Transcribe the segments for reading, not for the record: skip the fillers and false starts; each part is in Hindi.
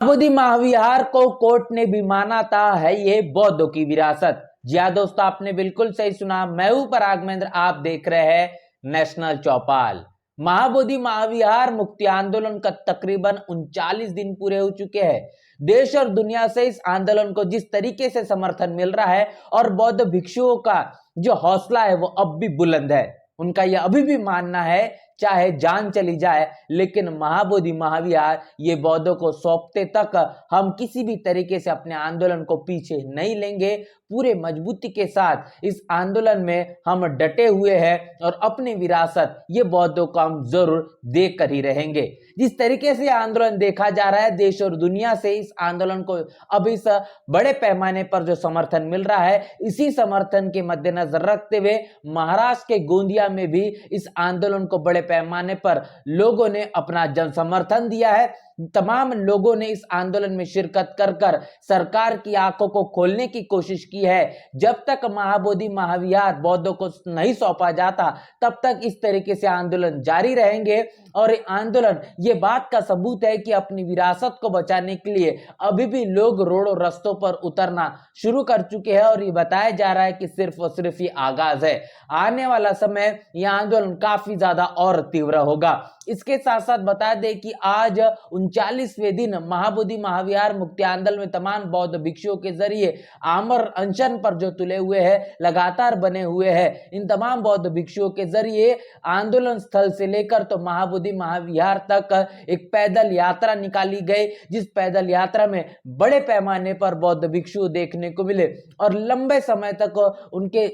महाबोधि महाविहार को कोर्ट ने भी माना था है ये बौद्धों की विरासत। जी हाँ दोस्तों, आपने बिल्कुल सही सुना। मैं हूं पराग महेंद्र, आप देख रहे हैं नेशनल चौपाल। महाबोधि महाविहार मुक्ति आंदोलन का तकरीबन 39 दिन पूरे हो चुके हैं। देश और दुनिया से इस आंदोलन को जिस तरीके से समर्थन मिल रहा है और बौद्ध भिक्षुओं का जो हौसला है वो अब भी बुलंद है। उनका यह अभी भी मानना है चाहे जान चली जाए लेकिन महाबोधि महाविहार ये बौद्धों को सौंपते तक हम किसी भी तरीके से अपने आंदोलन को पीछे नहीं लेंगे। पूरे मजबूती के साथ इस आंदोलन में हम डटे हुए हैं और अपनी विरासत ये बौद्धों को हम जरूर देख कर ही रहेंगे। जिस तरीके से आंदोलन देखा जा रहा है, देश और दुनिया से इस आंदोलन को अब इस बड़े पैमाने पर जो समर्थन मिल रहा है, इसी समर्थन के मद्देनजर रखते हुए महाराष्ट्र के गोंदिया में भी इस आंदोलन को बड़े पैमाने पर लोगों ने अपना जन समर्थन दिया है। तमाम लोगों ने इस आंदोलन में शिरकत कर कर सरकार की आंखों को खोलने की कोशिश की है। जब तक महाबोधि महाविहार बौद्धों को नहीं सौंपा जाता तब तक इस तरीके से आंदोलन जारी रहेंगे। और ये आंदोलन ये बात का सबूत है कि अपनी विरासत को बचाने के लिए अभी भी लोग रोडों रस्तों पर उतरना शुरू कर चुके हैं। और ये बताया जा रहा है कि सिर्फ और सिर्फ ये आगाज है। आने वाला समय यह आंदोलन काफी ज्यादा और तीव्र होगा। इसके साथ साथ बता दें कि आज 39वें दिन महाबोधि महाविहार मुक्ति आंदोलन में तमाम बौद्ध भिक्षुओं के जरिए आमर अनशन पर जो तुले हुए हैं, लगातार बने हुए हैं, इन तमाम बौद्ध भिक्षुओं के जरिए आंदोलन स्थल से लेकर तो महाबोधि महाविहार तक एक पैदल यात्रा निकाली गई, जिस पैदल यात्रा में बड़े पैमाने पर बौद्ध भिक्षु देखने को मिले। और लंबे समय तक उनके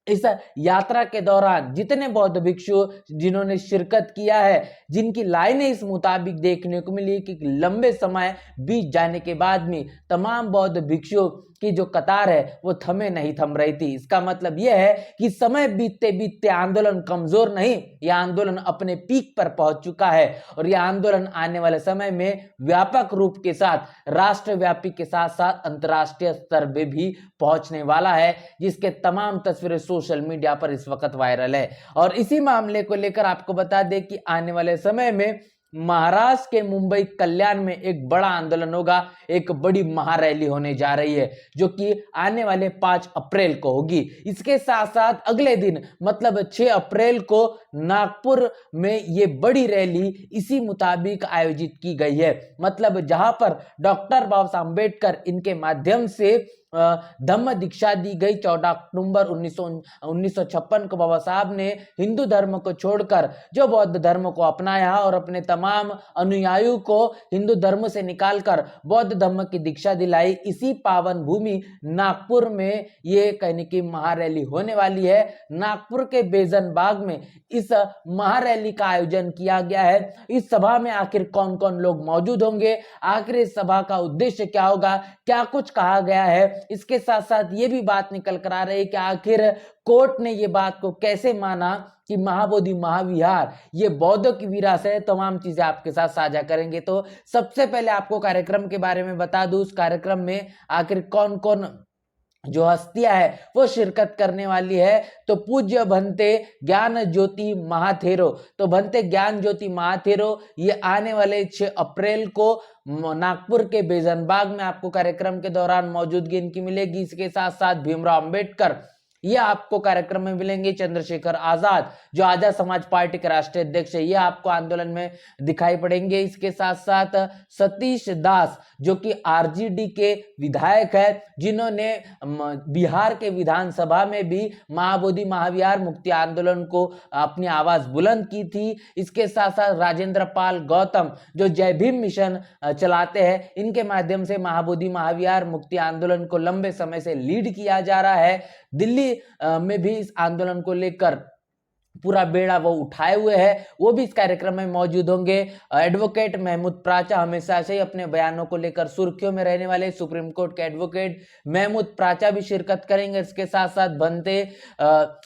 इस यात्रा के दौरान जितने बौद्ध भिक्षु जिन्होंने शिरकत किया है, जिनकी लाइनें इस मुताबिक देखने को मिली कि लंबे समय बीत जाने के बाद में तमाम बौद्ध भिक्षुओं की जो कतार है वो थम रही थी। इसका मतलब यह है कि समय बीतते बीतते आंदोलन कमजोर नहीं, यह आंदोलन अपने पीक पर पहुंच चुका है। और यह आंदोलन आने वाले समय में व्यापक रूप के साथ राष्ट्रव्यापी के साथ साथ अंतर्राष्ट्रीय स्तर पे भी पहुंचने वाला है, जिसके तमाम तस्वीरें सोशल मीडिया पर इस वक्त वायरल है। और इसी मामले को लेकर आपको बता दें कि आने वाले समय में महाराष्ट्र के मुंबई कल्याण में एक बड़ा आंदोलन होगा, एक बड़ी महारैली होने जा रही है जो कि आने वाले 5 अप्रैल को होगी। इसके साथ साथ अगले दिन मतलब 6 अप्रैल को नागपुर में ये बड़ी रैली इसी मुताबिक आयोजित की गई है। मतलब जहां पर डॉक्टर बाबा साहब अम्बेडकर इनके माध्यम से धम्म दीक्षा दी गई। 14 अक्टूबर 1956 को बाबा साहब ने हिंदू धर्म को छोड़कर जो बौद्ध धर्म को अपनाया और अपने तमाम अनुयायियों को हिंदू धर्म से निकालकर बौद्ध धर्म की दीक्षा दिलाई। इसी पावन भूमि नागपुर में ये कहने की महारैली होने वाली है। नागपुर के बेजन बाग में इस महारैली का आयोजन किया गया है। इस सभा में आखिर कौन कौन लोग मौजूद होंगे, आखिर इस सभा का उद्देश्य क्या होगा, क्या कुछ कहा गया है, इसके साथ साथ ये भी बात निकल कर आ रही है कि आखिर कोर्ट ने ये बात को कैसे माना कि महाबोधि महाविहार ये बौद्धों की विरासत है। तमाम चीजें आपके साथ साझा करेंगे। तो सबसे पहले आपको कार्यक्रम के बारे में बता दूं, उस कार्यक्रम में आखिर कौन कौन जो हस्तियां है वो शिरकत करने वाली है। तो पूज्य भंते ज्ञान ज्योति महाथेरो, तो भंते ज्ञान ज्योति महाथेरो ये आने वाले 6 अप्रैल को नागपुर के बेजनबाग में आपको कार्यक्रम के दौरान मौजूदगी इनकी मिलेगी। इसके साथ साथ भीमराव अंबेडकर ये आपको कार्यक्रम में मिलेंगे। चंद्रशेखर आजाद जो आजाद समाज पार्टी के राष्ट्रीय अध्यक्ष है, ये आपको आंदोलन में दिखाई पड़ेंगे। इसके साथ साथ सतीश दास जो कि आरजेडी के विधायक है, जिन्होंने बिहार के विधानसभा में भी महाबोधि महाविहार मुक्ति आंदोलन को अपनी आवाज बुलंद की थी। इसके साथ साथ राजेंद्र पाल गौतम जो जय भीम मिशन चलाते हैं, इनके माध्यम से महाबोधि महाविहार मुक्ति आंदोलन को लंबे समय से लीड किया जा रहा है। दिल्ली में भी इस आंदोलन को लेकर पूरा बेड़ा वो उठाए हुए हैं, वो भी इस कार्यक्रम में मौजूद होंगे। एडवोकेट महमूद प्राचा हमेशा से ही अपने बयानों को लेकर सुर्खियों में रहने वाले सुप्रीम कोर्ट के एडवोकेट महमूद प्राचा भी शिरकत करेंगे। इसके साथ साथ भंते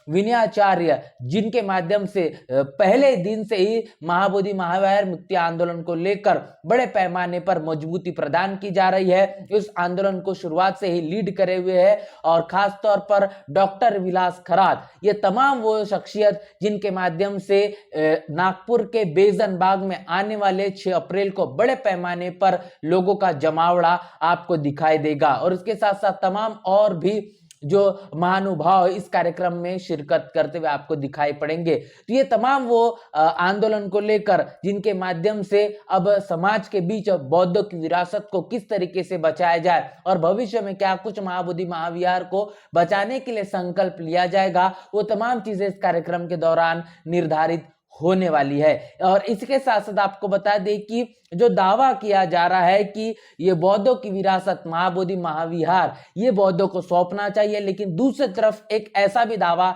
विनयाचार्य जिनके माध्यम से पहले दिन से ही महाबोधि महाविहार मुक्ति आंदोलन को लेकर बड़े पैमाने पर मजबूती प्रदान की जा रही है, इस आंदोलन को शुरुआत से ही लीड करे हुए है। और खास तौर पर डॉक्टर विलास खरात, ये तमाम वो शख्सियत जिनके माध्यम से नागपुर के बेजन बाग में आने वाले 6 अप्रैल को बड़े पैमाने पर लोगों का जमावड़ा आपको दिखाई देगा। और इसके साथ साथ तमाम और भी जो महानुभाव इस कार्यक्रम में शिरकत करते हुए आपको दिखाई पड़ेंगे। तो ये तमाम वो आंदोलन को लेकर जिनके माध्यम से अब समाज के बीच बौद्धों की विरासत को किस तरीके से बचाया जाए और भविष्य में क्या कुछ महाबोधि महाविहार को बचाने के लिए संकल्प लिया जाएगा, वो तमाम चीजें इस कार्यक्रम के दौरान निर्धारित होने वाली है। और इसके साथ साथ आपको बता दें कि जो दावा किया जा रहा है कि ये बौद्धों की विरासत महाबोधि महाविहार ये बौद्धों को सौंपना चाहिए, लेकिन दूसरी तरफ एक ऐसा भी दावा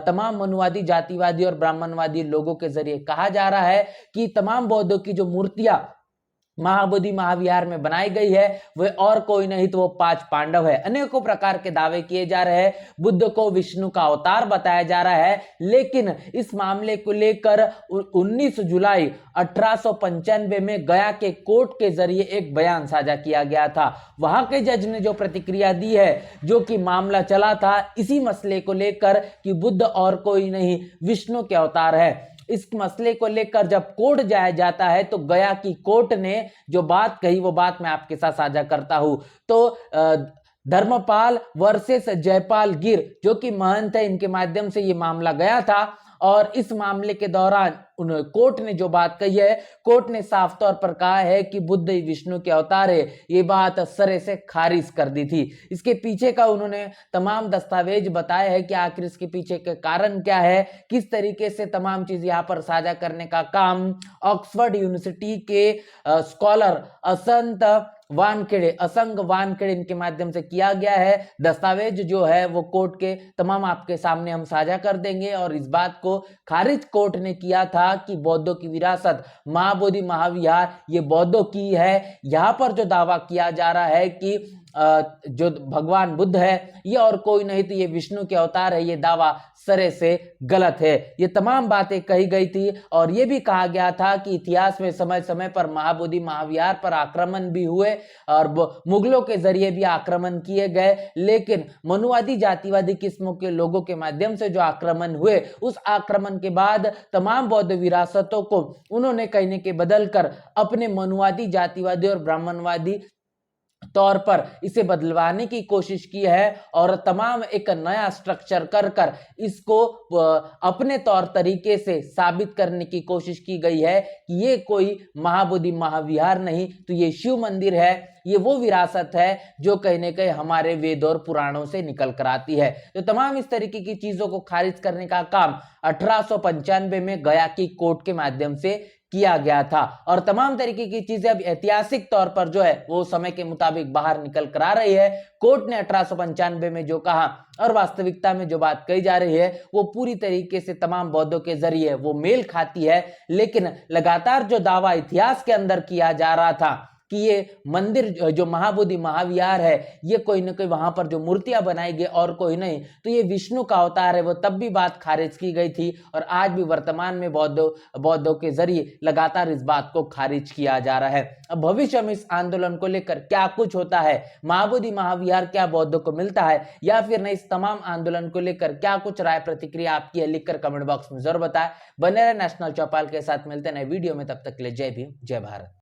तमाम मनुवादी, जातिवादी और ब्राह्मणवादी लोगों के जरिए कहा जा रहा है कि तमाम बौद्धों की जो मूर्तियां महाबोधि महाविहार में बनाई गई है वह और कोई नहीं तो वो 5 पांडव है। अनेकों प्रकार के दावे किए जा रहे हैं, बुद्ध को विष्णु का अवतार बताया जा रहा है, लेकिन इस मामले को लेकर 19 जुलाई 1895 में गया के कोर्ट के जरिए एक बयान साझा किया गया था। वहां के जज ने जो प्रतिक्रिया दी है, जो कि मामला चला था इसी मसले को लेकर कि बुद्ध और कोई नहीं विष्णु के अवतार है, इस मसले को लेकर जब कोर्ट जाया जाता है तो गया की कोर्ट ने जो बात कही वो बात मैं आपके साथ साझा करता हूं। तो धर्मपाल वर्सेस जयपाल गिर जो कि महंत है, इनके माध्यम से ये मामला गया था। और इस मामले के दौरान कोर्ट ने जो बात कही है, कोर्ट ने साफ तौर पर कहा है कि बुद्ध ही विष्णु के अवतार है, ये बात सरे से खारिज कर दी थी। इसके पीछे का उन्होंने तमाम दस्तावेज बताए हैं कि आखिर इसके पीछे के कारण क्या है, किस तरीके से तमाम चीज यहाँ पर साझा करने का काम ऑक्सफोर्ड यूनिवर्सिटी के स्कॉलर असंग वानखेड़े इनके माध्यम से किया गया है। दस्तावेज जो है वो कोर्ट के तमाम आपके सामने हम साझा कर देंगे। और इस बात को खारिज कोर्ट ने किया था कि बौद्धों की विरासत महाबोधि महाविहार ये बौद्धों की है। यहाँ पर जो दावा किया जा रहा है कि जो भगवान बुद्ध है ये और कोई नहीं तो ये विष्णु के अवतार है, ये दावा सरे से गलत है। ये तमाम बातें कही गई थी और ये भी कहा गया था कि इतिहास में समय समय पर महाबोधि महाविहार पर आक्रमण भी हुए और मुगलों के जरिए भी आक्रमण किए गए, लेकिन मनुवादी जातिवादी किस्मों के लोगों के माध्यम से जो आक्रमण हुए, उस आक्रमण के बाद तमाम बौद्ध विरासतों को उन्होंने कहने के बदल कर अपने मनुवादी, जातिवादी और ब्राह्मणवादी तौर पर इसे बदलवाने की कोशिश की है और तमाम एक नया स्ट्रक्चर कर इसको अपने तौर तरीके से साबित करने की कोशिश की गई है कि ये कोई महाबोधि महाविहार नहीं तो ये शिव मंदिर है, ये वो विरासत है जो कहीं न कहीं हमारे वेद और पुराणों से निकल कर आती है। तो तमाम इस तरीके की चीजों को खारिज करने का काम 1895 में गया की कोर्ट के माध्यम से किया गया था और तमाम तरीके की चीजें अब ऐतिहासिक तौर पर जो है वो समय के मुताबिक बाहर निकल कर आ रही है। कोर्ट ने 1895 में जो कहा और वास्तविकता में जो बात कही जा रही है वो पूरी तरीके से तमाम बौद्धों के जरिए वो मेल खाती है, लेकिन लगातार जो दावा इतिहास के अंदर किया जा रहा था कि ये मंदिर जो महाबोधि महाविहार है ये कोई ना कोई वहां पर जो मूर्तियां बनाई गई और कोई नहीं तो ये विष्णु का अवतार है, वो तब भी बात खारिज की गई थी और आज भी वर्तमान में बौद्धों के जरिए लगातार इस बात को खारिज किया जा रहा है। अब भविष्य में इस आंदोलन को लेकर क्या कुछ होता है, महाबोधि महाविहार क्या बौद्धों को मिलता है या फिर नहीं, इस तमाम आंदोलन को लेकर क्या कुछ राय प्रतिक्रिया आपकी है लिखकर कमेंट बॉक्स में जरूर बताएं। बने रहे नेशनल चौपाल के साथ, मिलते हैं नए वीडियो में, तब तक के लिए जय भीम जय भारत।